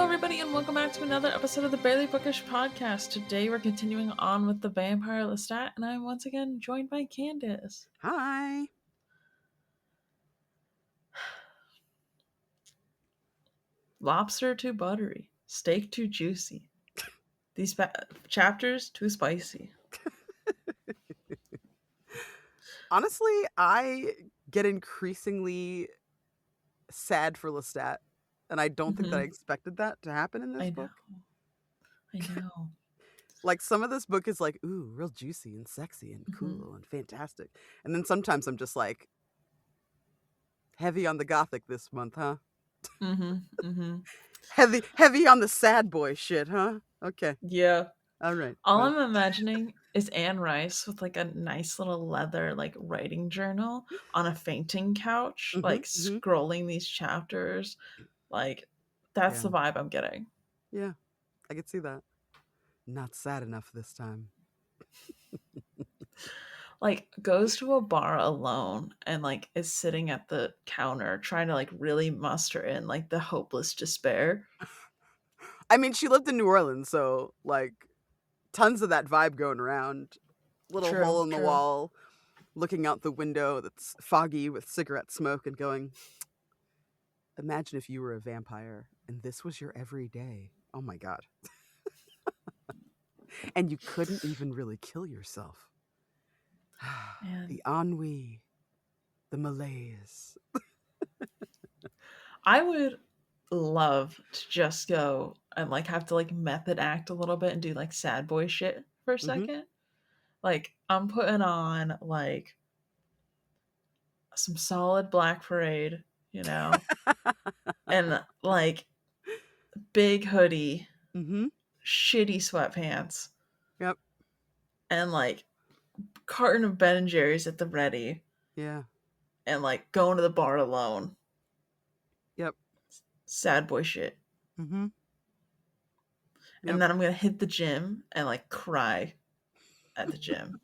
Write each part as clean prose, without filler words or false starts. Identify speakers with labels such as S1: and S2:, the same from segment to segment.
S1: everybody, and welcome back to another episode of the Barely Bookish podcast. Today, we're continuing on with the vampire Lestat, and I'm once again joined by Candace.
S2: Hi.
S1: Lobster too buttery, steak too juicy. These chapters too spicy.
S2: Honestly, I get increasingly sad for Lestat, and I don't think that I expected that to happen in this book.
S1: I know.
S2: Like, some of this book is like, ooh, real juicy and sexy and cool and fantastic. And then sometimes I'm just like, heavy on the gothic this month, huh? Heavy on the sad boy shit, huh? Okay.
S1: Yeah.
S2: All right.
S1: All I'm imagining is Anne Rice with like a nice little leather like writing journal on a fainting couch, scrolling these chapters. Like, that's the vibe I'm getting.
S2: Yeah, I could see that. Not sad enough this time.
S1: Like, goes to a bar alone and like is sitting at the counter trying to like really muster in like the hopeless despair.
S2: I mean, she lived in New Orleans, so like tons of that vibe going around. Little hole in the wall, looking out the window that's foggy with cigarette smoke and going, imagine if you were a vampire and this was your everyday. Oh my God. And you couldn't even really kill yourself. The ennui, the malaise.
S1: I would love to just go and like have to like method act a little bit and do like sad boy shit for a second. Like, I'm putting on like some solid Black Parade, you know, and like big hoodie, shitty sweatpants.
S2: Yep.
S1: And like carton of Ben and Jerry's at the ready.
S2: Yeah.
S1: And like going to the bar alone.
S2: Yep.
S1: Sad boy shit.
S2: Yep.
S1: And then I'm gonna hit the gym and like cry at the gym.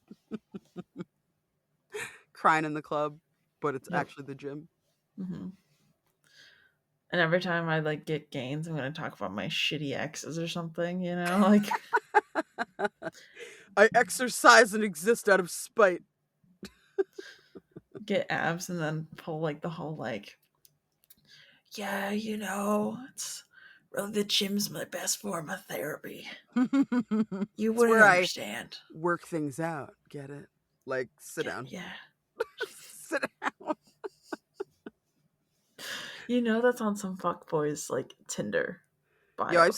S2: Crying in the club, but it's actually the gym.
S1: And every time I like get gains, I'm gonna talk about my shitty exes or something, you know, like
S2: I exercise and exist out of spite.
S1: Get abs and then pull like the whole like, yeah, you know, it's really the gym's my best form of therapy. You wouldn't understand.
S2: I work things out. Get it? Like, sit down.
S1: Yeah.
S2: Sit down.
S1: You know that's on some fuckboys like Tinder bio.
S2: Yeah,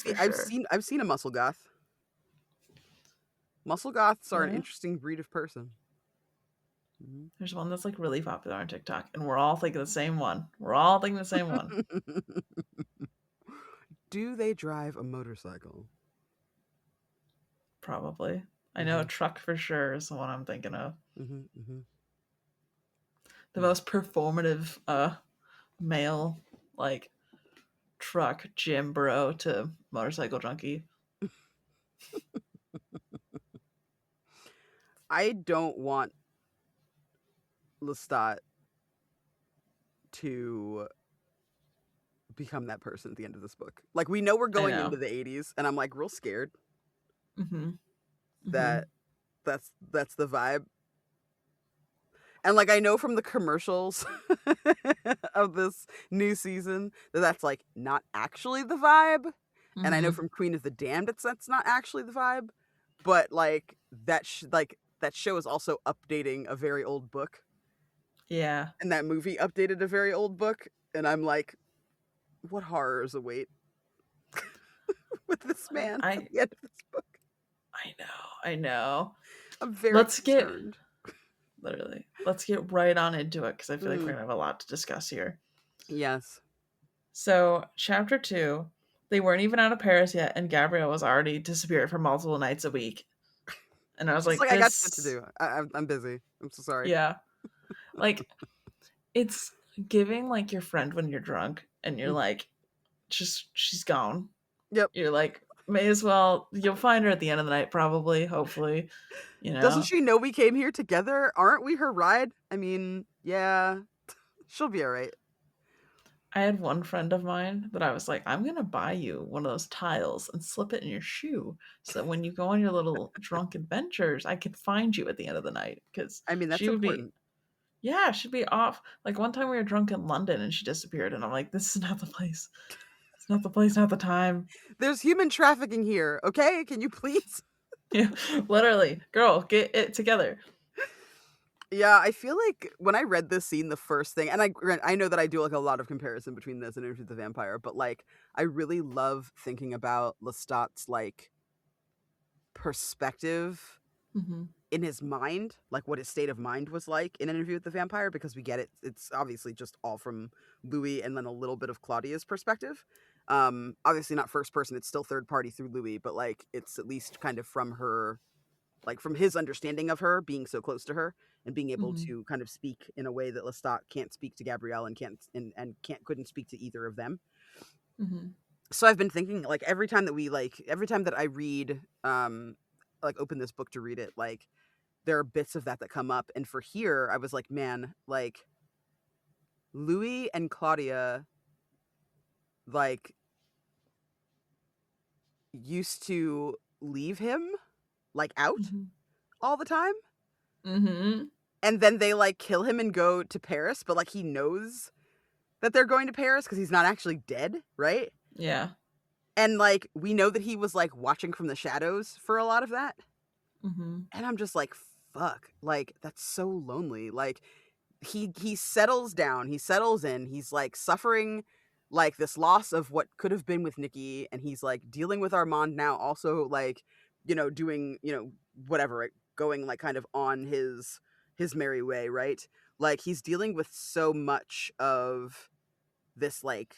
S2: I've seen a muscle goth. Muscle goths are an interesting breed of person.
S1: There's one that's like really popular on TikTok, and we're all thinking the same one.
S2: Do they drive a motorcycle?
S1: Probably. I know a truck for sure is the one I'm thinking of. The most performative male like truck gym bro to motorcycle junkie.
S2: I don't want Lestat to become that person at the end of this book. Like, we know we're going into the 80s, and I'm like real scared that that's the vibe. And like, I know from the commercials of this new season that that's like not actually the vibe. And I know from Queen of the Damned that's not actually the vibe. But like that show is also updating a very old book.
S1: Yeah.
S2: And that movie updated a very old book. And I'm like, what horrors await with this man at the end of this book?
S1: I know.
S2: I'm very concerned.
S1: Let's get right on into it, because I feel like we're gonna have a lot to discuss here.
S2: Yes.
S1: So, chapter 2, they weren't even out of Paris yet, and Gabrielle was already disappeared for multiple nights a week. And I was like,
S2: I got shit to do. I'm busy. I'm so sorry.
S1: Yeah. Like, it's giving like your friend when you're drunk and you're like, she's gone.
S2: Yep.
S1: You're like, may as well, you'll find her at the end of the night, probably, hopefully. You know?
S2: Doesn't she know we came here together? Aren't we her ride? I mean, yeah, she'll be all right.
S1: I had one friend of mine that I was like, I'm gonna buy you one of those tiles and slip it in your shoe so that when you go on your little drunk adventures, I could find you at the end of the night. Because
S2: I mean, that's
S1: she would be,
S2: important.
S1: yeah, she'd be off. Like one time we were drunk in London and she disappeared, and I'm like, this is not the place. It's not the place, not the time.
S2: There's human trafficking here, okay? Can you please?
S1: Yeah, literally, girl, get it together.
S2: Yeah, I feel like when I read this scene, the first thing, and I know that I do like a lot of comparison between this and Interview with the Vampire, but like I really love thinking about Lestat's like perspective
S1: Hmm.
S2: in his mind, like what his state of mind was like in an Interview with the Vampire, because we get it. It's obviously just all from Louis and then a little bit of Claudia's perspective. Obviously not first person, it's still third party through Louis, but like it's at least kind of from her, like from his understanding of her being so close to her and being able
S1: Hmm.
S2: to kind of speak in a way that Lestat can't speak to Gabrielle and can't couldn't speak to either of them.
S1: Hmm.
S2: So I've been thinking like every time that I read like open this book to read it, like there are bits of that that come up, and for here I was like, man, like Louis and Claudia like used to leave him like out
S1: Hmm.
S2: all the time,
S1: Hmm.
S2: and then they like kill him and go to Paris, but like he knows that they're going to Paris because he's not actually dead, right?
S1: Yeah.
S2: And like we know that he was like watching from the shadows for a lot of that.
S1: Hmm.
S2: And I'm just like, fuck, like that's so lonely. Like he settles down, he settles in, he's like suffering like this loss of what could have been with Nikki, and he's like dealing with Armand now, also like, doing, whatever, right? Going like kind of on his merry way, right? Like he's dealing with so much of this like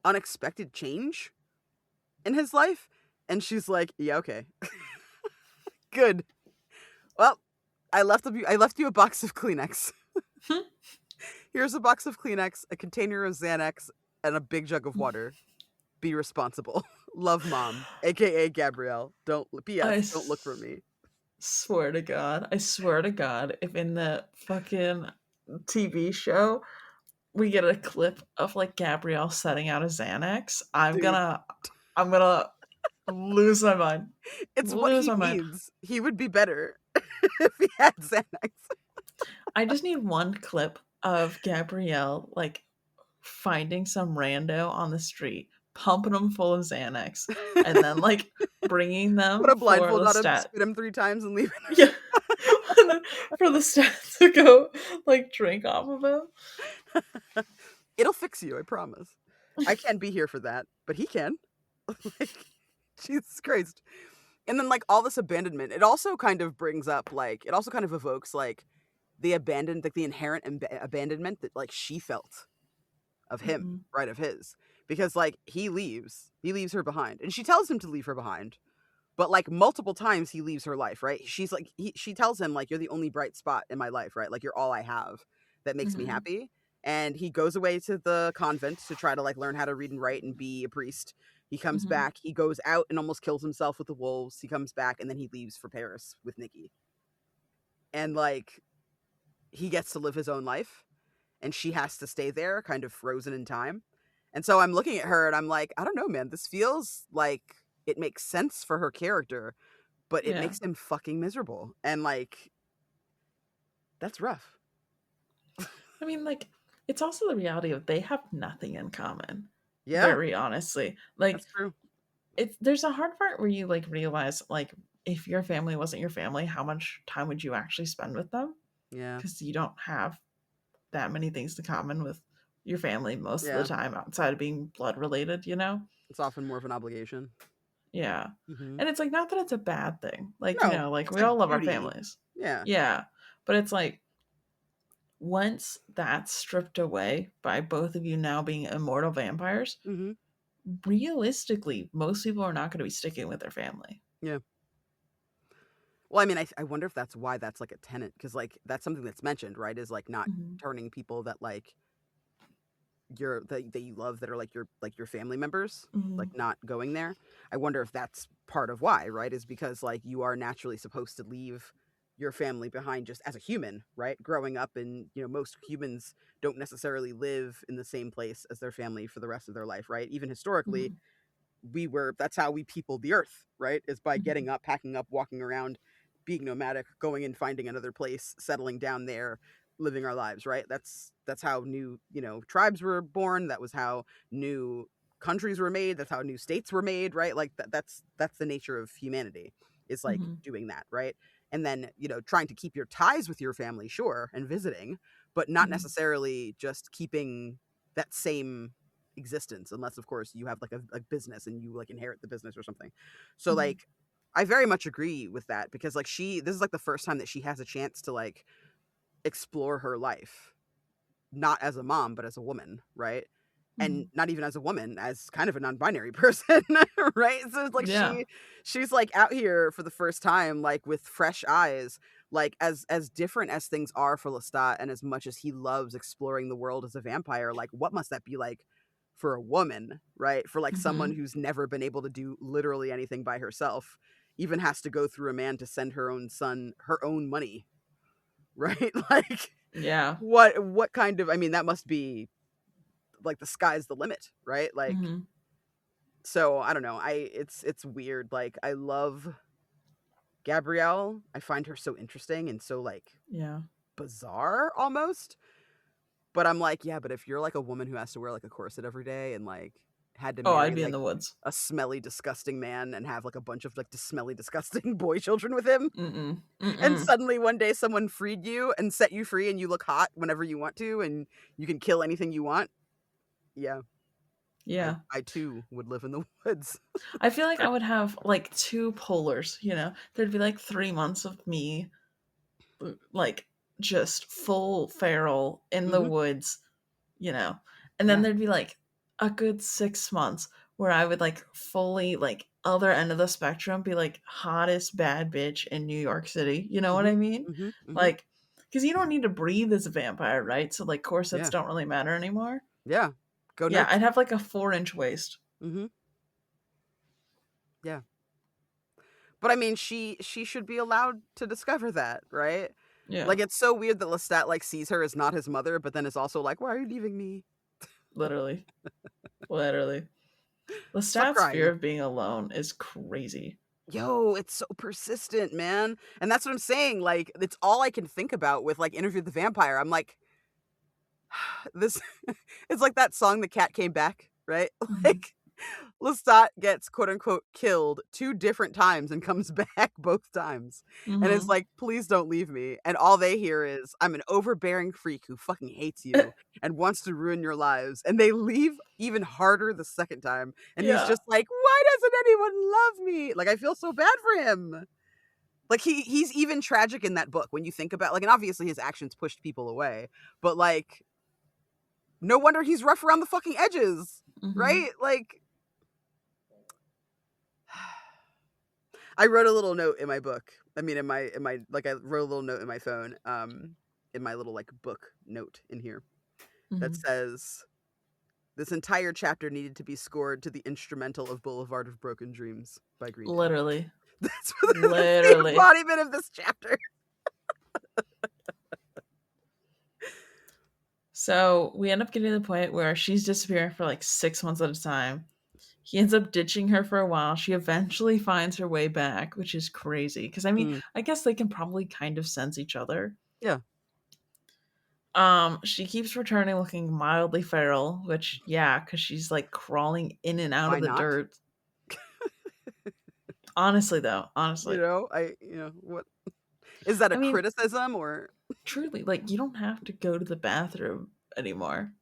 S2: unexpected change in his life. And she's like, yeah, okay. Good. Well, I left you a box of Kleenex. Here's a box of Kleenex, a container of Xanax, and a big jug of water. Be responsible. Love, Mom, aka Gabrielle. Don't
S1: I
S2: PS. Don't look for me.
S1: swear to God, I swear to God, if in the fucking TV show we get a clip of like Gabrielle setting out a Xanax,
S2: Dude,
S1: I'm gonna lose my mind.
S2: it's what
S1: Lose
S2: he
S1: my mind.
S2: needs. He would be better if he had Xanax.
S1: I just need one clip of Gabrielle like finding some rando on the street, pumping them full of Xanax, and then like bringing
S2: Put a
S1: them for
S2: blindfold on him,
S1: Lestat.
S2: spit him 3 times, and leave
S1: Yeah, and then for the stats to go like drink off of him.
S2: it. It'll fix you, I promise. I can't be here for that, but he can. Like, Jesus Christ. And then like all this abandonment, it also kind of brings up like it also kind of evokes like the inherent abandonment that like she felt of him,
S1: Hmm.
S2: right, of his, because like he leaves her behind, and she tells him to leave her behind, but like multiple times he leaves her life, right? She's like she tells him like, you're the only bright spot in my life, right? Like you're all I have that makes me
S1: Hmm.
S2: happy. And he goes away to the convent to try to like learn how to read and write and be a priest. He comes
S1: Hmm.
S2: back, he goes out and almost kills himself with the wolves. He comes back, and then he leaves for Paris with Nikki, and like he gets to live his own life, and she has to stay there kind of frozen in time. And so I'm looking at her and I'm like, I don't know, man, this feels like it makes sense for her character, but it
S1: Yeah.
S2: makes him fucking miserable. And like that's rough.
S1: I mean, like, it's also the reality of they have nothing in common.
S2: Yeah,
S1: Very honestly. Like,
S2: that's true.
S1: it's there's a hard part where you like realize like if your family wasn't your family, how much time would you actually spend with them?
S2: Yeah.
S1: Because you don't have that many things to common with your family most of the
S2: Yeah.
S1: time outside of being blood related, you know?
S2: It's often more of an obligation.
S1: Yeah.
S2: Hmm.
S1: And it's like not that it's a bad thing. Like,
S2: No,
S1: like
S2: it's
S1: we
S2: a
S1: all love our
S2: duty.
S1: families.
S2: Yeah.
S1: Yeah. But it's like once that's stripped away by both of you now being immortal vampires,
S2: Hmm.
S1: realistically, most people are not going to be sticking with their family.
S2: Yeah. Well, I mean, I wonder if that's why that's like a tenant, because like that's something that's mentioned, right? Is like not
S1: Hmm.
S2: turning people that like that you love, that are like your family members, like
S1: Hmm.
S2: not going there. I wonder if that's part of why, right? Is because like you are naturally supposed to leave your family behind just as a human, right? Growing up, and most humans don't necessarily live in the same place as their family for the rest of their life, right? Even historically,
S1: Mhm.
S2: that's how we peopled the earth, right? Is by
S1: Mhm.
S2: getting up, packing up, walking around, being nomadic, going and finding another place, settling down there, living our lives, right? That's how new, tribes were born. That was how new countries were made. That's how new states were made, right? Like that's the nature of humanity. Is like
S1: Mhm.
S2: doing that, right? And then, trying to keep your ties with your family, sure, and visiting, but not
S1: Mhm.
S2: necessarily just keeping that same existence, unless of course you have like a business and you like inherit the business or something. So
S1: Mhm.
S2: like I very much agree with that, because like this is like the first time that she has a chance to like explore her life, not as a mom but as a woman, right? And
S1: Mhm.
S2: not even as a woman, as kind of a non-binary person, right? So it's like
S1: Yeah.
S2: she's like out here for the first time, like with fresh eyes, like as different as things are for Lestat, and as much as he loves exploring the world as a vampire, like what must that be like for a woman, right? For like someone
S1: Mhm.
S2: who's never been able to do literally anything by herself, even has to go through a man to send her own son her own money, right? Like
S1: Yeah.
S2: what kind of, I mean, that must be like the sky's the limit, right? Like,
S1: Mhm.
S2: so I don't know. It's weird. Like I love Gabrielle. I find her so interesting and so like
S1: Yeah.
S2: bizarre almost. But I'm like, yeah, but if you're like a woman who has to wear like a corset every day and like had to
S1: Oh, I'd
S2: marry
S1: be in
S2: like
S1: the woods.
S2: a smelly, disgusting man and have like a bunch of like smelly, disgusting boy children with him,
S1: Mm-mm.
S2: and
S1: Mm-mm.
S2: suddenly one day someone freed you and set you free and you look hot whenever you want to and you can kill anything you want. Yeah,
S1: Yeah.
S2: I too would live in the woods.
S1: I feel like I would have like two polars, There'd be like 3 months of me, like just full feral in the
S2: Hmm.
S1: woods, you know. And then
S2: Yeah.
S1: there'd be like a good 6 months where I would like fully like other end of the spectrum be like hottest bad bitch in New York City. You know what I
S2: Mhm,
S1: mean?
S2: mhm, mhm.
S1: Like, because you don't need to breathe as a vampire, right? So like corsets
S2: Yeah,
S1: don't really matter anymore.
S2: yeah. Go
S1: Yeah,
S2: nuts.
S1: I'd have like a 4-inch waist.
S2: Mhm, yeah. But I mean, she should be allowed to discover that, right?
S1: Yeah,
S2: Like, it's so weird that Lestat, like, sees her as not his mother, but then is also like, "Why are you leaving me?
S1: literally, literally.
S2: Stop
S1: Lestat's fear
S2: crying."
S1: of being alone is crazy.
S2: Yo, it's so persistent, man. And that's what I'm saying, like, it's all I can think about with, like, Interview with the Vampire. I'm like, this it's like that song, "The Cat Came Back," right?
S1: Mhm.
S2: Like, Lestat gets quote unquote killed 2 different times and comes back both times. And it's
S1: Mhm.
S2: like, "Please don't leave me." And all they hear is, "I'm an overbearing freak who fucking hates you and wants to ruin your lives." And they leave even harder the second time. And he's
S1: Yeah.
S2: just like, "Why doesn't anyone love me?" Like, I feel so bad for him. Like, he's even tragic in that book when you think about, like, and obviously his actions pushed people away, but like, no wonder he's rough around the fucking edges,
S1: Mhm.
S2: right? Like, I wrote a little note in my book. I mean, in my like, I wrote a little note in my phone, in my little like book note in here that
S1: Mhm.
S2: says, "This entire chapter needed to be scored to the instrumental of Boulevard of Broken Dreams by Green Day."
S1: Literally.
S2: That's the
S1: Literally.
S2: embodiment of this chapter.
S1: So we end up getting to the point where she's disappearing for like 6 months at a time. He ends up ditching her for a while. She eventually finds her way back, which is crazy. Because I mean,
S2: Mm,
S1: I guess they can probably kind of sense each other.
S2: yeah,
S1: She keeps returning looking mildly feral, which yeah, because she's like crawling in and out
S2: why
S1: of the
S2: not?
S1: dirt. Honestly, though, honestly,
S2: What is that, a
S1: I mean,
S2: criticism or
S1: truly, like you don't have to go to the bathroom anymore.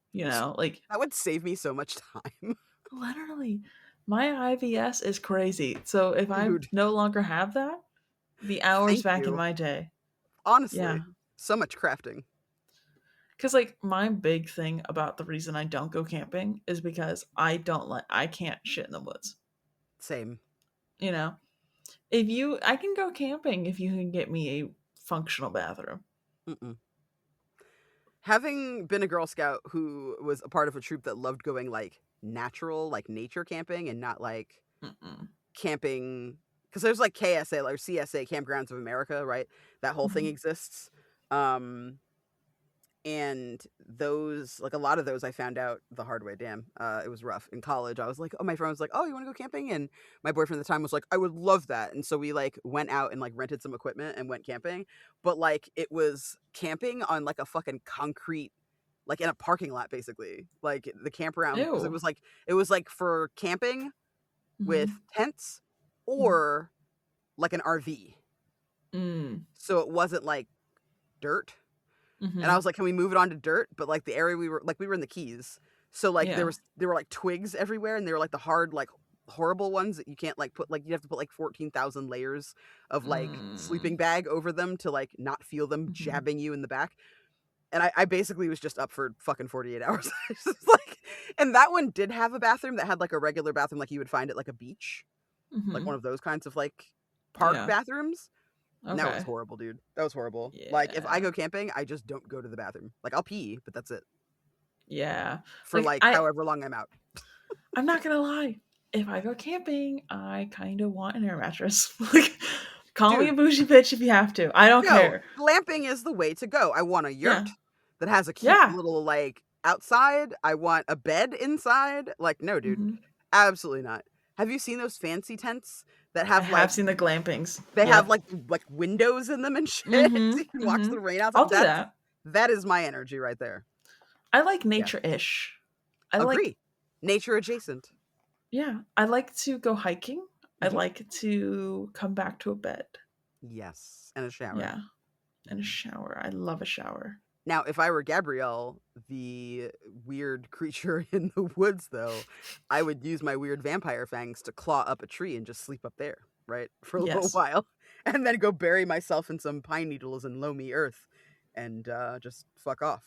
S1: Like
S2: that would save me so much time,
S1: literally, my IBS is crazy. So if I
S2: dude.
S1: no longer have that, the hours
S2: Thank
S1: back in
S2: you.
S1: my day, yeah.
S2: Honestly, so much crafting.
S1: Because like my big thing about the reason I don't go camping is because I can't shit in the woods.
S2: Same.
S1: You know, if you I can go camping if you can get me a functional bathroom.
S2: Mm-mm. Having been a Girl Scout who was a part of a troop that loved going like natural, like nature camping, and not like
S1: Mm-mm.
S2: camping because there's like KSA or CSA, Campgrounds of America, right? That whole thing
S1: Mhm.
S2: exists. Um, and those, like a lot of those I found out the hard way. Damn, it was rough in college. I was like, oh, my friend was like, oh, you want to go camping? And my boyfriend at the time was like, I would love that. And so we like went out and like rented some equipment and went camping, but like it was camping on like a fucking concrete, like in a parking lot, basically, like the campground, because
S1: Ew.
S2: it was like for camping with
S1: Mhm.
S2: tents
S1: Mhm.
S2: or like an RV.
S1: Mm.
S2: So it wasn't like dirt. And I
S1: Mhm.
S2: was like, "Can we move it on to dirt?" But like the area we were in the Keys. So like
S1: Yeah.
S2: there were like twigs everywhere, and they were like the hard, like horrible ones that you can't like put, like you have to put like 14,000 layers of like
S1: Mm.
S2: sleeping bag over them to like not feel them
S1: Mhm.
S2: jabbing you in the back. And I basically was just up for fucking 48 hours. It's just like, and that one did have a bathroom that had like a regular bathroom like you would find at like a beach, like one
S1: Mhm.
S2: of those kinds of like park
S1: Yeah.
S2: bathrooms. And that was
S1: Okay.
S2: horrible, dude. That was horrible. Like, if I
S1: Yeah.
S2: go camping, I just don't go to the bathroom. Like, I'll pee, but that's it
S1: Yeah.
S2: for
S1: Like,
S2: like however long I'm out.
S1: I'm not gonna lie. If I go camping, I kind of want an air mattress. Like, call me a
S2: Dude,
S1: bougie bitch if you have to. I don't
S2: no,
S1: care.
S2: glamping is the way to go. I want a
S1: Yeah.
S2: yurt that has a cute
S1: Yeah.
S2: little like outside. I want a bed inside. Like, no, dude,
S1: Mhm.
S2: absolutely not. Have you seen those fancy tents that
S1: I
S2: have
S1: have
S2: like
S1: seen the glampings.
S2: they have
S1: Yep.
S2: like windows in them and shit, so
S1: Mhm.
S2: you can watch the
S1: Mhm.
S2: rain outside?
S1: I'll do that.
S2: That is my energy right there.
S1: I like
S2: Yeah,
S1: nature-ish. I like
S2: agree. Nature adjacent.
S1: yeah, I like to go hiking. I
S2: Mhm.
S1: like to come back to a bed.
S2: Yes, and a shower.
S1: Yeah, and a shower. I love a shower.
S2: Now, if I were Gabrielle, the weird creature in the woods, though, I would use my weird vampire fangs to claw up a tree and just sleep up there, right, for a little
S1: Yes.
S2: while, and then go bury myself in some pine needles and loamy earth, and just fuck off.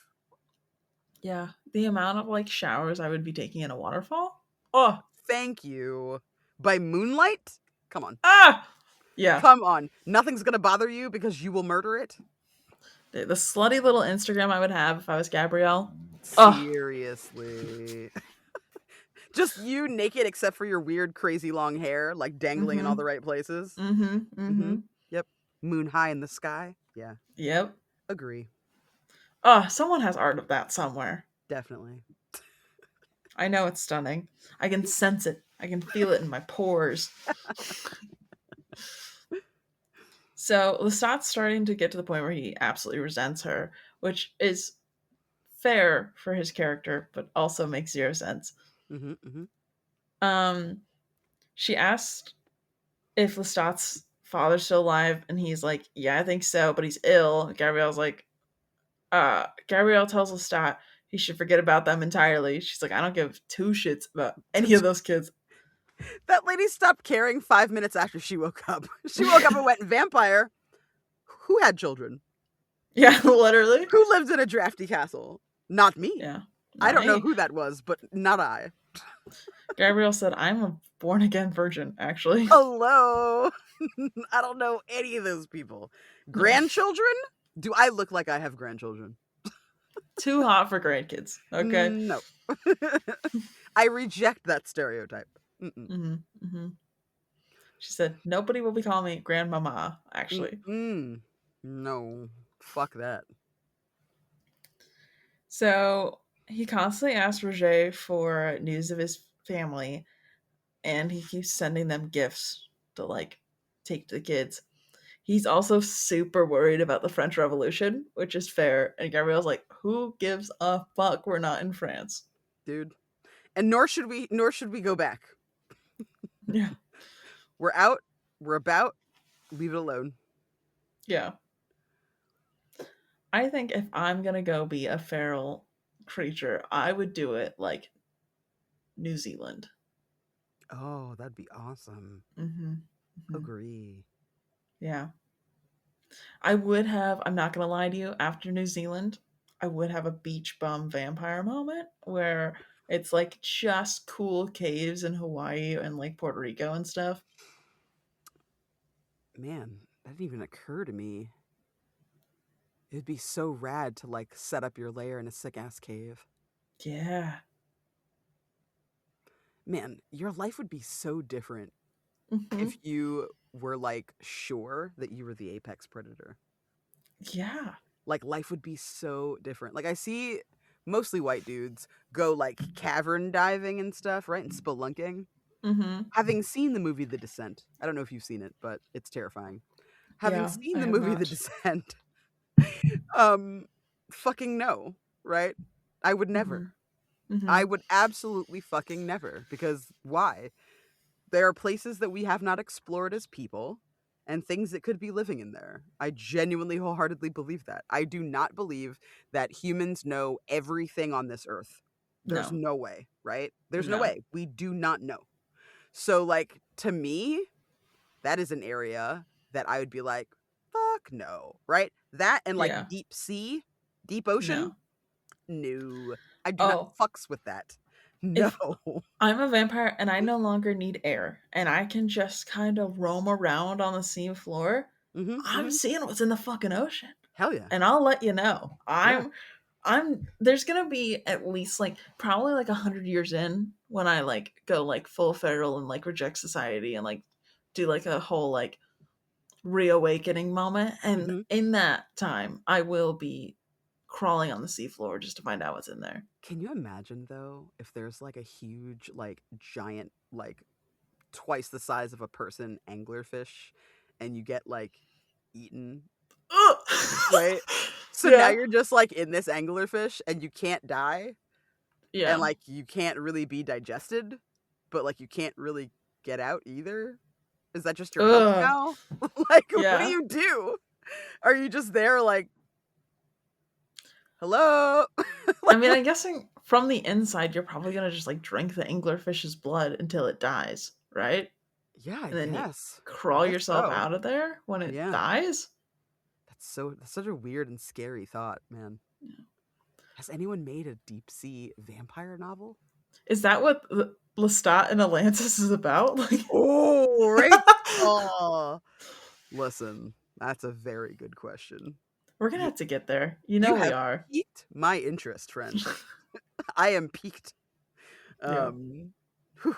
S1: Yeah, the amount of, like, showers I would be taking in a waterfall? Oh,
S2: Thank you. By moonlight? Come on.
S1: ah! Yeah.
S2: Come on. Nothing's gonna bother you because you will murder it?
S1: The slutty little Instagram I would have if I was Gabrielle. Oh.
S2: Seriously. Just you naked except for your weird, crazy long hair, like dangling in all the
S1: Mhm.
S2: right places.
S1: Mhm.
S2: Mhm.
S1: Mhm.
S2: Yep. Moon high in the sky. Yeah.
S1: Yep.
S2: Agree.
S1: Oh, someone has art of that somewhere.
S2: Definitely.
S1: I know it's stunning. I can sense it. I can feel it in my pores. So Lestat's starting to get to the point where he absolutely resents her, which is fair for his character, but also makes zero sense.
S2: Mhm. Mhm.
S1: Um, she asked if Lestat's father's still alive, and he's like, "Yeah, I think so, but he's ill." Gabrielle's like, Gabrielle tells Lestat he should forget about them entirely. She's like, "I don't give two shits about any of those kids."
S2: That lady stopped caring 5 minutes after she woke up. She woke up and went vampire. Who had children?
S1: Yeah, literally.
S2: Who lived in a drafty castle? Not me.
S1: Yeah,
S2: I
S1: not
S2: don't know
S1: me.
S2: who that was, but not I.
S1: Gabrielle said, "I'm a born again virgin." Actually,
S2: Hello. I don't know any of those people.
S1: yeah,
S2: Grandchildren? Do I look like I have grandchildren?
S1: too hot for grandkids. Okay.
S2: No. I reject that stereotype. Mm-mm.
S1: Hmm. Hmm. She said, "Nobody will be calling me grandmama." Actually,
S2: Mm-mm. No. Fuck that.
S1: so he constantly asks Roger for news of his family, and he keeps sending them gifts to like take to the kids. He's also super worried about the French Revolution, which is fair. And Gabrielle's like, "Who gives a fuck? We're not in France."
S2: Dude. And nor should we go back.
S1: Yeah,
S2: We're out, we're about, leave it alone.
S1: yeah. I think if I'm gonna go be a feral creature, I would do it like New Zealand.
S2: Oh, that'd be awesome.
S1: Mm-hmm. Hmm.
S2: Agree.
S1: Yeah. I would have, I'm not going to lie to you, after New Zealand, I would have a beach bum vampire moment where it's like just cool caves in Hawaii and like Puerto Rico and stuff.
S2: Man, that didn't even occur to me. It'd be so rad to like set up your lair in a sick ass cave.
S1: Yeah.
S2: Man, your life would be so different if
S1: Mhm.
S2: you were like sure that you were the apex predator.
S1: Yeah.
S2: Like life would be so different. Like I see mostly white dudes go like cavern diving and stuff, right? And spelunking.
S1: Mhm.
S2: Having seen the movie The Descent, I don't know if you've seen it, but it's terrifying. Having
S1: Yeah,
S2: seen
S1: I
S2: the
S1: have
S2: movie The
S1: not.
S2: Descent, um, fucking no, right? I would never.
S1: Mhm.
S2: I
S1: Mhm.
S2: would absolutely fucking never because why? There are places that we have not explored as people and things that could be living in there. I genuinely wholeheartedly believe that. I do not believe that humans know everything on this earth. There's
S1: No.
S2: no way, right? There's no
S1: No.
S2: way. We do not know. So like to me, that is an area that I would be like, fuck no, right? That and like
S1: Yeah.
S2: deep sea, deep ocean,
S1: No.
S2: no. I do not
S1: Oh,
S2: fucks with that. No.
S1: if I'm a vampire and I no longer need air and I can just kind of roam around on the sea floor,
S2: Mhm.
S1: I'm
S2: Mhm.
S1: seeing what's in the fucking ocean.
S2: Hell yeah.
S1: And I'll let you know.
S2: Yeah.
S1: I'm there's gonna be at least like probably like 100 years in when I like go like full feral and like reject society and like do like a whole like reawakening moment. And
S2: Mhm.
S1: in that time I will be crawling on the seafloor just to find out what's in there.
S2: Can you imagine though if there's like a huge like giant like twice the size of a person anglerfish and you get like eaten, right? So now
S1: Yeah.
S2: you're just like in this anglerfish and you can't die and
S1: Yeah.
S2: like you can't really be digested, but like you can't really get out either. Is that just your health
S1: Ugh.
S2: now? Like what do
S1: Yeah.
S2: you do? Are you just there like hello?
S1: I
S2: Like
S1: mean,
S2: what?
S1: I'm guessing from the inside, you're probably gonna just like drink the anglerfish's blood until it dies, right?
S2: Yeah, I
S1: And then you
S2: guess. I
S1: crawl
S2: guess
S1: yourself
S2: so.
S1: out of there when it
S2: Yeah.
S1: dies.
S2: That's such a weird and scary thought, man. Has anyone made a deep sea vampire novel?
S1: Is that what Lestat and Atlantis is about? Like,
S2: Oh, right. Oh, listen, that's a very good question.
S1: we're gonna
S2: You
S1: have to get there. You
S2: you
S1: know we
S2: have
S1: are.
S2: piqued my interest, friend. I am piqued.
S1: Yeah.
S2: Um, whew,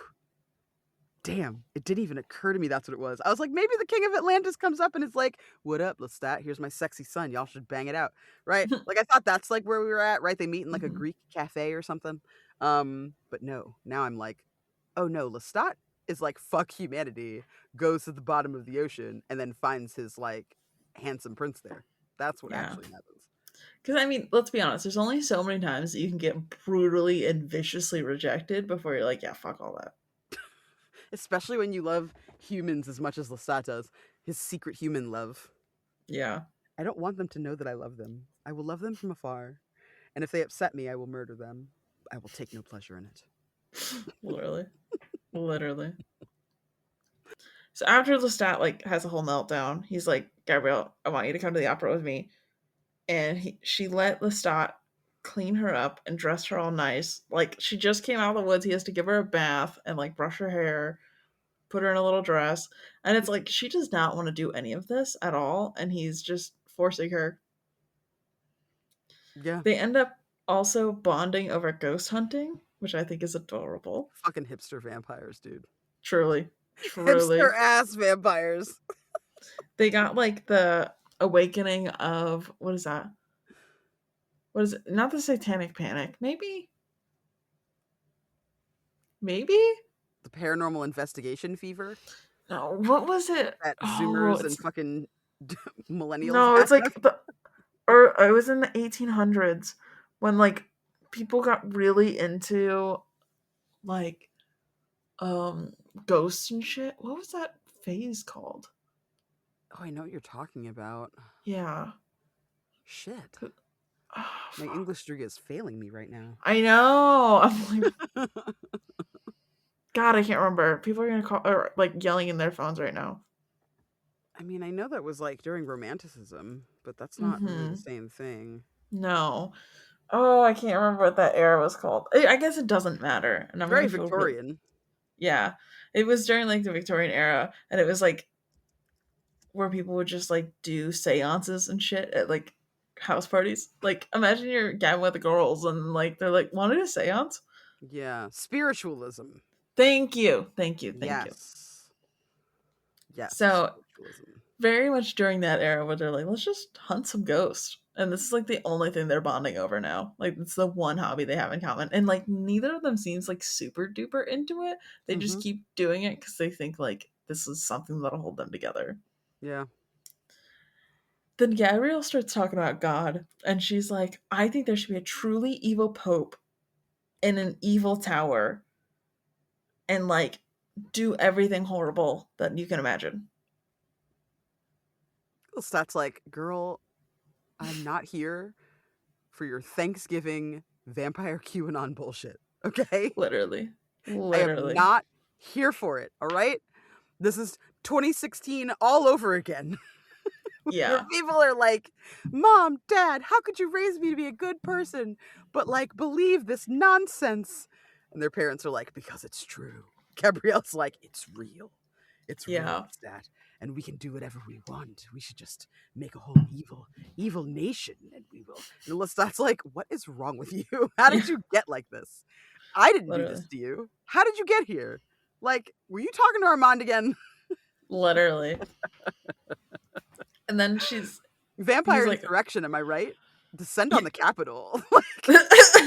S2: damn, it didn't even occur to me that's what it was. I was like, maybe the king of Atlantis comes up and is like, "What up, Lestat? Here's my sexy son. Y'all should bang it out." Right? Like I thought that's like where we were at, right? They meet in like a
S1: Mhm.
S2: Greek cafe or something. But no, now I'm like, "Oh no, Lestat is like fuck humanity, goes to the bottom of the ocean and then finds his like handsome prince there." That's what
S1: Yeah.
S2: actually happens.
S1: Because I mean, let's be honest. There's only so many times that you can get brutally and viciously rejected before you're like, yeah, fuck all that.
S2: Especially when you love humans as much as Lestat does. His secret human love.
S1: Yeah.
S2: I don't want them to know that I love them. I will love them from afar. And if they upset me, I will murder them. I will take no pleasure in it.
S1: Literally. Literally. So after Lestat like has a whole meltdown, he's like, Gabrielle, I want you to come to the opera with me. And she let Lestat clean her up and dress her all nice. Like she just came out of the woods. He has to give her a bath and like brush her hair, put her in a little dress. And it's like she does not want to do any of this at all. And he's just forcing her.
S2: Yeah.
S1: They end up also bonding over ghost hunting, which I think is adorable.
S2: Fucking hipster vampires, dude.
S1: Truly.
S2: Hipster
S1: Truly.
S2: ass vampires.
S1: They got like the awakening of what is that? What is it? Not the satanic panic. Maybe? Maybe?
S2: The paranormal investigation fever
S1: No, what was it?
S2: that
S1: Oh,
S2: Zoomers
S1: it's
S2: and fucking millennials
S1: no, it's
S2: have.
S1: like the or it was in the 1800s when like people got really into like um ghosts and shit. What was that phase called?
S2: Oh, I know what you're talking about.
S1: Yeah.
S2: Shit.
S1: Oh,
S2: My
S1: fuck.
S2: English degree is failing me right now.
S1: I know. I'm like, God, I can't remember. People are gonna call or like yelling in their phones right now.
S2: I mean, I know that was like during Romanticism, but that's not really the
S1: Mm-hmm.
S2: same thing.
S1: No. Oh, I can't remember what that era was called. I guess it doesn't matter, and
S2: It's
S1: I'm
S2: very
S1: gonna feel real.
S2: Victorian.
S1: Yeah, it was during like the Victorian era, and it was like where people would just like do seances and shit at like house parties. Like, imagine you're gathering with the girls, and like they're like, "Want to do a seance?"
S2: Yeah. Spiritualism.
S1: Thank you, thank you, thank you.
S2: Yes. Yes,
S1: So
S2: socialism.
S1: very much during that era where they're like, let's just hunt some ghosts. And this is like the only thing they're bonding over now. Like it's the one hobby they have in common. And like neither of them seems like super duper into it. They just
S2: Mm-hmm.
S1: keep doing it because they think like this is something that'll hold them together.
S2: Yeah.
S1: Then Gabrielle starts talking about God, and she's like, I think there should be a truly evil pope in an evil tower and like do everything horrible that you can imagine.
S2: Lestat's like, girl, I'm not here for your Thanksgiving vampire QAnon bullshit. Okay?
S1: Literally.
S2: I am
S1: Literally.
S2: not here for it. All right? This is 2016 all over again. Where
S1: Yeah.
S2: people are like, Mom, Dad, how could you raise me to be a good person, but like believe this nonsense? And their parents are like, because it's true. Gabrielle's like, it's real. It's real,
S1: Yeah.
S2: Lestat. And we can do whatever we want. We should just make a whole evil nation, and we will. And Lestat's like, what is wrong with you? How
S1: Yeah.
S2: did you get like this? I didn't do this
S1: Literally.
S2: to you. How did you get here? Like, were you talking to Armand again?
S1: Literally. And then he's
S2: Vampire
S1: like,
S2: insurrection, am I right? Descent on the Capitol. Like,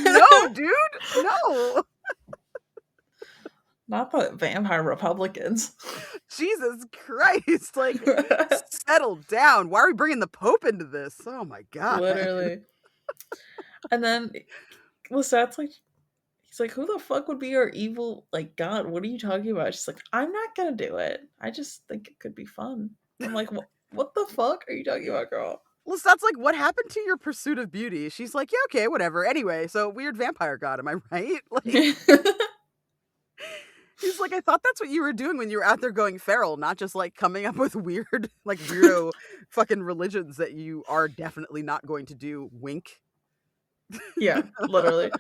S2: no, dude. No.
S1: not the vampire Republicans.
S2: Jesus Christ. Like, settle down. Why are we bringing the Pope into this? Oh my God.
S1: Literally. And then Lestat's like, he's like, who the fuck would be your evil like God? What are you talking about? She's like, I'm not gonna do it. I just think it could be fun. I'm like, what the fuck are you talking about, girl?
S2: Lestat's like, what happened to your pursuit of beauty? She's like, yeah, okay, whatever. Anyway, so weird vampire god, am I right? Like, he's like, I thought that's what you were doing when you were out there going feral, not just like coming up with weird, like weirdo fucking religions that you are definitely not going to do. Wink.
S1: Yeah, literally.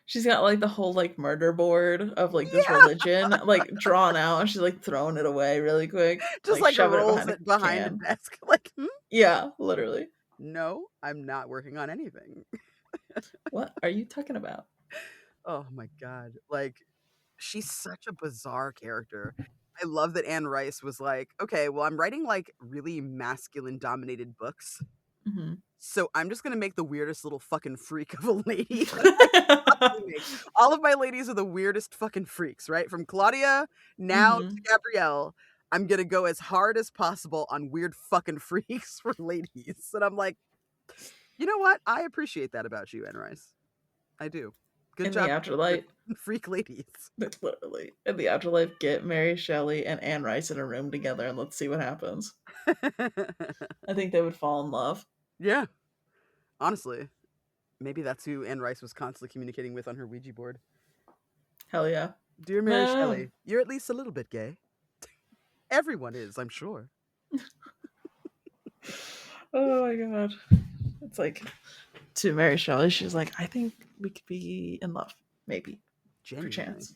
S1: She's got like the whole like murder board of like this
S2: Yeah.
S1: religion like drawn out and she's like throwing it away really quick,
S2: Just
S1: like
S2: like
S1: shoving it
S2: rolls
S1: behind a
S2: it behind a
S1: can.
S2: desk. Like,
S1: Yeah, literally.
S2: no, I'm not working on anything.
S1: What are you talking about?
S2: Oh my God. Like, she's such a bizarre character. I love that Anne Rice was like, okay, well, I'm writing like really masculine dominated books.
S1: Mhm.
S2: So I'm just gonna make the weirdest little fucking freak of a lady that I can possibly make. All of my ladies are the weirdest fucking freaks, right? From Claudia now to
S1: Mhm.
S2: Gabrielle, I'm gonna go as hard as possible on weird fucking freaks for ladies. And I'm like, you know what? I appreciate that about you, Anne Rice. I do. Good
S1: In the
S2: job,
S1: afterlife,
S2: freak ladies.
S1: literally. In the afterlife, get Mary Shelley and Anne Rice in a room together and let's see what happens. I think they would fall in love.
S2: Yeah, honestly, maybe that's who Anne Rice was constantly communicating with on her Ouija board.
S1: Hell yeah.
S2: Dear Mary
S1: No.
S2: Shelley, you're at least a little bit gay. Everyone is, I'm sure.
S1: Oh my god. It's like to Mary Shelley, she's like, I think we could be in love, maybe,
S2: Genuinely.
S1: perchance.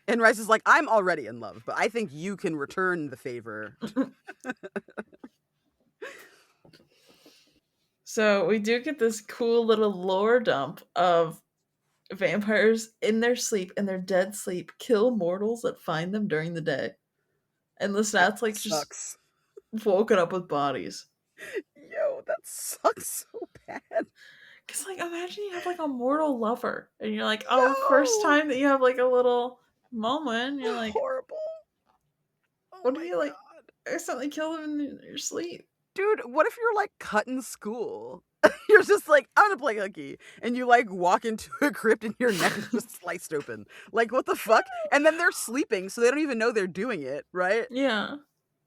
S2: And Rice is like, I'm already in love, but I think you can return the favor.
S1: So we do get this cool little lore dump of vampires in their sleep, in their dead sleep, kill mortals that find them during the day. And the
S2: That
S1: stats like just
S2: sucks.
S1: woken up with bodies.
S2: Yo, that sucks so bad.
S1: Cause like imagine you have like a mortal lover and you're like, oh, first
S2: Yo,
S1: time that you have like a little moment, you're like,
S2: horrible. Oh
S1: what do
S2: my
S1: you like
S2: God.
S1: accidentally kill them in your sleep?
S2: Dude, what if you're like cut in school? You're just like, I'm gonna play hooky. And you like walk into a crypt and your neck is just sliced open. Like, what the fuck? And then they're sleeping, so they don't even know they're doing it, right?
S1: Yeah.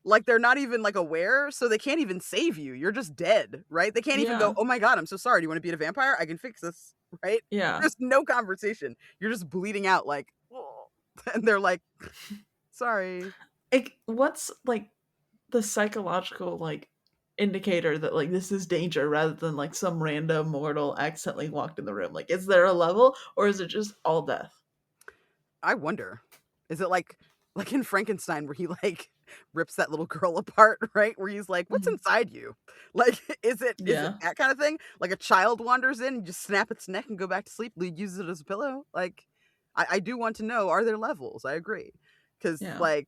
S2: Like, they're not even like aware, so they can't even save you. You're just dead, right? They can't even go,
S1: Yeah.
S2: oh my God, I'm so sorry. Do you want to beat a vampire? I can fix this, right?
S1: Yeah.
S2: There's no conversation. You're just bleeding out, like, oh. And they're like, sorry.
S1: Like what's like the psychological like indicator that like this is danger rather than like some random mortal accidentally walked in the room? Like is there a level or is it just all death?
S2: I wonder, is it like in Frankenstein where he like rips that little girl apart, right? Where he's like, "What's
S1: Mhm.
S2: inside you?" Like, is it
S1: Yeah.
S2: that kind of thing? Like a child wanders in, you just snap its neck and go back to sleep. Uses it as a pillow. Like, I do want to know: are there levels? I agree, because
S1: Yeah.
S2: like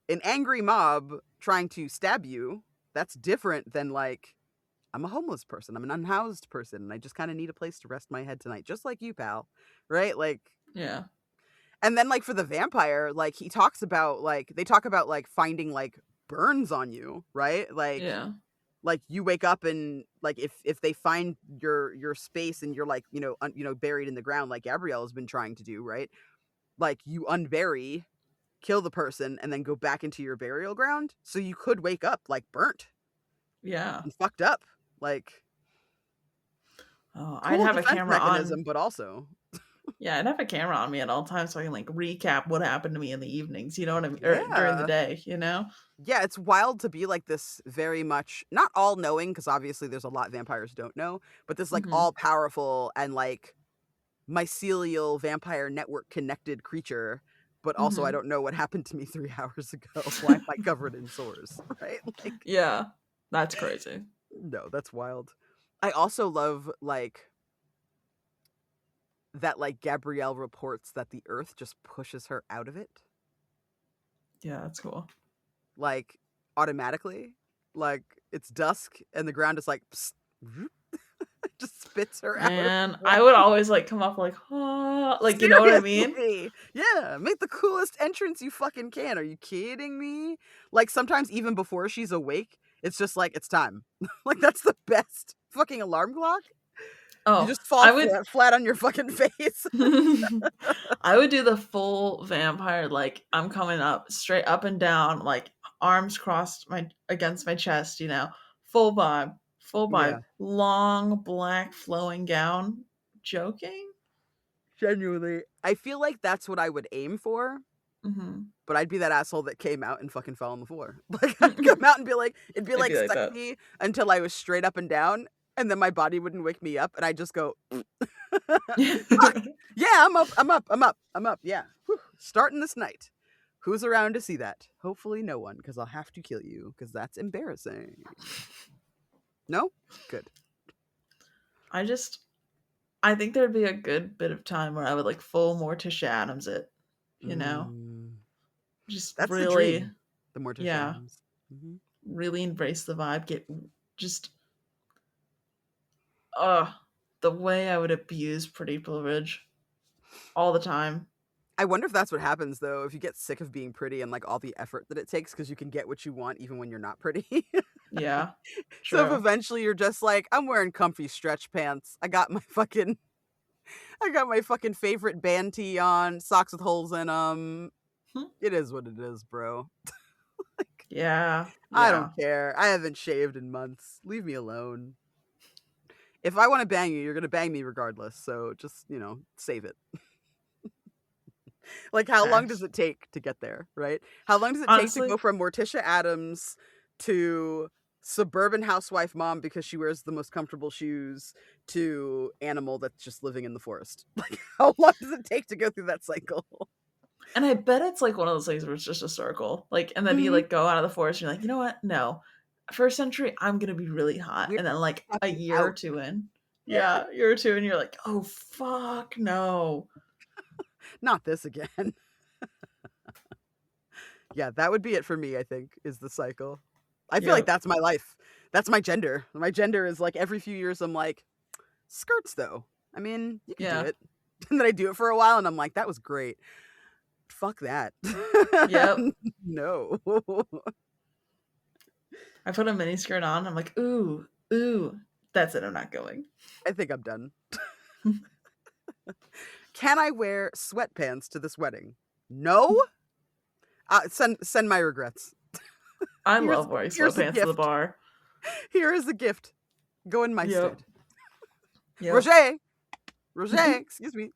S2: an angry mob trying to stab you, that's different than like, I'm a homeless person, I'm an unhoused person, and I just kind of need a place to rest my head tonight, just like you, pal. Right? Like,
S1: Yeah.
S2: and then like for the vampire, like he talks about like they talk about like finding like burns on you, right?
S1: Yeah.
S2: Like you wake up and like if they find your space and you're like, buried in the ground like Gabrielle has been trying to do, right? Like you unbury, kill the person, and then go back into your burial ground. So you could wake up like burnt
S1: Yeah.
S2: and fucked up. Like,
S1: Oh, I'd
S2: cool
S1: have a
S2: defense
S1: camera on.
S2: mechanism, but also,
S1: Yeah, I'd have a camera on me at all times so I can like recap what happened to me in the evenings. You know what I mean? Or during the
S2: yeah.
S1: day. You know?
S2: Yeah, it's wild to be like this very much not all knowing, because obviously there's a lot vampires don't know, but this like
S1: Hmm.
S2: all powerful and like mycelial vampire network connected creature, but also I
S1: Hmm.
S2: don't know what happened to me 3 hours ago. Why am I covered in sores? Right? Like,
S1: Yeah, that's crazy.
S2: no, that's wild. I also love like that like Gabrielle reports that the earth just pushes her out of it,
S1: Yeah, that's cool.
S2: like automatically. Like it's dusk and the ground is like psst, just spits her out of
S1: Man,
S2: the
S1: I would
S2: ground.
S1: always like come up like, oh, like you know what I mean?
S2: Seriously. Yeah, make the coolest entrance you fucking can. Are you kidding me? Like sometimes even before she's awake, it's just like it's time. Like that's the best fucking alarm clock. You
S1: Oh,
S2: just fall
S1: I would.
S2: flat on your fucking face.
S1: I would do the full vampire, like I'm coming up straight up and down, like arms crossed my against my chest, you know, full vibe,
S2: Yeah,
S1: long black flowing gown. Joking?
S2: genuinely. I feel like that's what I would aim for,
S1: Hmm.
S2: but I'd be that asshole that came out and fucking fell on the floor. Like I'd come out and be like, it'd be
S1: It'd
S2: like
S1: be like that.
S2: sexy until I was straight up and down, and then my body wouldn't wake me up, and I'd just go, fuck. Yeah, I'm up, I'm up, I'm up, I'm up. Yeah. Whew. Starting this night. Who's around to see that? Hopefully no one, because I'll have to kill you, because that's embarrassing. No? Good.
S1: I just I think there'd be a good bit of time where I would like full Morticia Adams it, you know?
S2: Mm,
S1: Just
S2: that's the
S1: really,
S2: dream. The Morticia
S1: yeah,
S2: Adams. Hmm.
S1: really embrace the vibe. Get just, uh, the way I would abuse pretty privilege all the time.
S2: I wonder if that's what happens though, if you get sick of being pretty and like all the effort that it takes because you can get what you want even when you're not pretty.
S1: Yeah,
S2: So if
S1: true.
S2: eventually you're just like, I'm wearing comfy stretch pants. I got my fucking favorite band tee on, socks with holes in them.
S1: Hmm.
S2: It is what it is, bro.
S1: Yeah,
S2: I don't
S1: yeah.
S2: care. I haven't shaved in months. Leave me alone. If I want to bang you, you're going to bang me regardless. So just, save it. Like, how long does
S1: Facts.
S2: it take to get there, right? How long does it take to
S1: Honestly,
S2: go from Morticia Adams to suburban housewife mom because she wears the most comfortable shoes to animal that's just living in the forest? Like, how long does it take to go through that cycle?
S1: and I bet it's like one of those things where it's just a circle. Like, and then you
S2: Mhm.
S1: like go out of the forest and you're like, you know what? No. First century, I'm gonna be really hot.
S2: We're
S1: And then like a
S2: fucking
S1: year or
S2: out.
S1: two in.
S2: Yeah.
S1: Yeah, year or two, and you're like, oh fuck no.
S2: Not this again. Yeah, that would be it for me, I think, is the cycle. I feel like
S1: Yep.
S2: that's my life. That's my gender. My gender is like every few years I'm like, skirts though. I mean, you could do
S1: Yeah.
S2: it. And then I do it for a while and I'm like, that was great. Fuck that.
S1: Yep.
S2: No.
S1: I put a mini skirt on. I'm like, ooh, ooh. That's it. I'm not going.
S2: I think I'm done. Can I wear sweatpants to this wedding? No? Send my regrets.
S1: I
S2: Here's
S1: love wearing
S2: here's a
S1: sweatpants to the
S2: gift.
S1: bar.
S2: Here is a gift. Go in my
S1: Yep.
S2: stead.
S1: Yep.
S2: Roger, Roger, excuse me.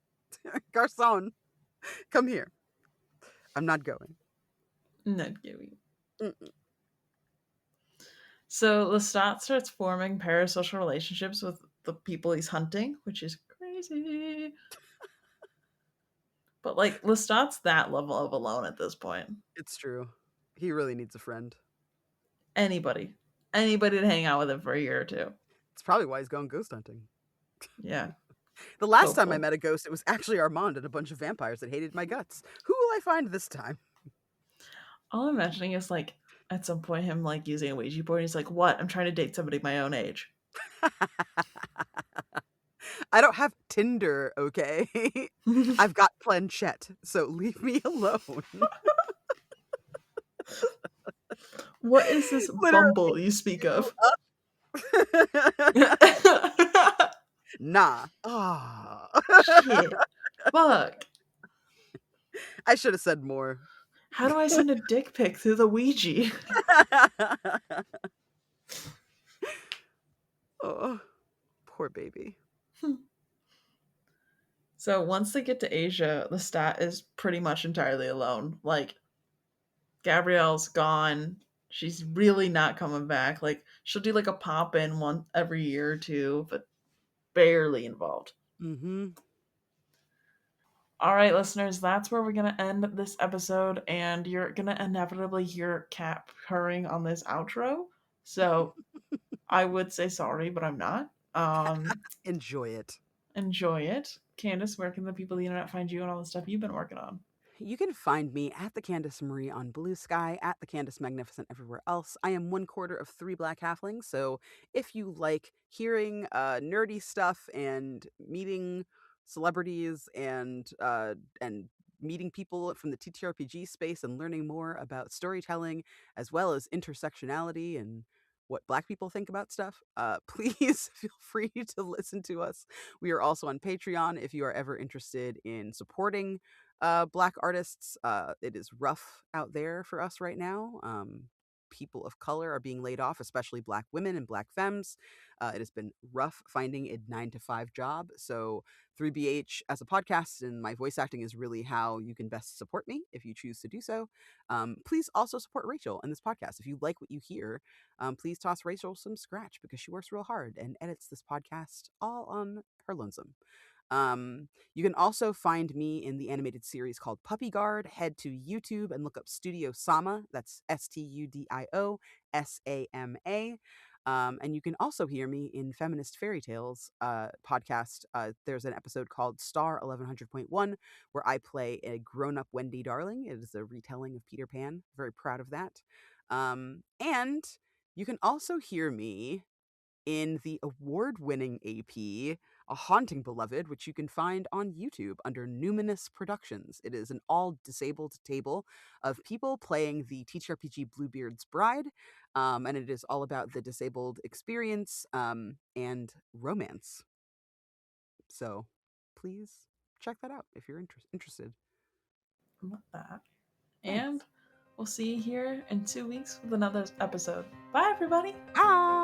S2: Garcon, come here. I'm not going.
S1: Not going.
S2: Mm-mm.
S1: So Lestat starts forming parasocial relationships with the people he's hunting, which is crazy. But like Lestat's that level of alone at this point.
S2: It's true. He really needs a friend.
S1: Anybody. Anybody to hang out with him for a year or two.
S2: It's probably why he's going ghost hunting.
S1: Yeah.
S2: The last time I
S1: Hopeful.
S2: met a ghost, it was actually Armand and a bunch of vampires that hated my guts. Who will I find this time?
S1: All I'm imagining is like at some point him like using a Ouija board. He's like, "What? I'm trying to date somebody my own age."
S2: I don't have Tinder, okay? I've got planchette, so leave me alone.
S1: What is this
S2: Literally,
S1: Bumble you speak
S2: you
S1: of?
S2: Nah. Ah.
S1: Shit. Fuck.
S2: I should have said more.
S1: How do I send a dick pic through the Ouija?
S2: Oh, poor baby.
S1: So once they get to Asia, the stat is pretty much entirely alone. Like Gabrielle's gone. She's really not coming back. Like she'll do like a pop in one every year or two, but barely involved.
S2: Mhm.
S1: All right, listeners, that's where we're going to end this episode, and you're going to inevitably hear Cap purring on this outro. So I would say sorry, but I'm not.
S2: Enjoy it.
S1: Enjoy it. Candace, where can the people of the internet find you and all the stuff you've been working on?
S2: You can find me at the Candace Marie on Blue Sky, at the Candace Magnificent everywhere else. I am one quarter of three black halflings, so if you like hearing nerdy stuff and meeting celebrities and meeting people from the TTRPG space and learning more about storytelling as well as intersectionality and what black people think about stuff, please feel free to listen to us. We are also on Patreon if you are ever interested in supporting black artists. It is rough out there for us right now. People of color are being laid off, especially black women and black femmes. It has been rough finding a 9 to 5 job. So 3BH as a podcast and my voice acting is really how you can best support me if you choose to do so. Please also support Rachel in this podcast. If you like what you hear, please toss Rachel some scratch because she works real hard and edits this podcast all on her lonesome. You can also find me in the animated series called Puppy Guard. Head to YouTube and look up Studio Sama. That's STUDIO SAMA. And you can also hear me in Feminist Fairy Tales podcast. There's an episode called Star 1100.1 where I play a grown up Wendy Darling. It is a retelling of Peter Pan. Very proud of that. And you can also hear me in the award winning AP, A Haunting Beloved, which you can find on YouTube under Numinous Productions. It is an all disabled table of people playing the TTRPG Bluebeard's Bride, and it is all about the disabled experience and romance. So please check that out if you're interested.
S1: Love that. And
S2: Thanks.
S1: we'll see you here in 2 weeks with another episode. Bye, everybody.
S2: Bye.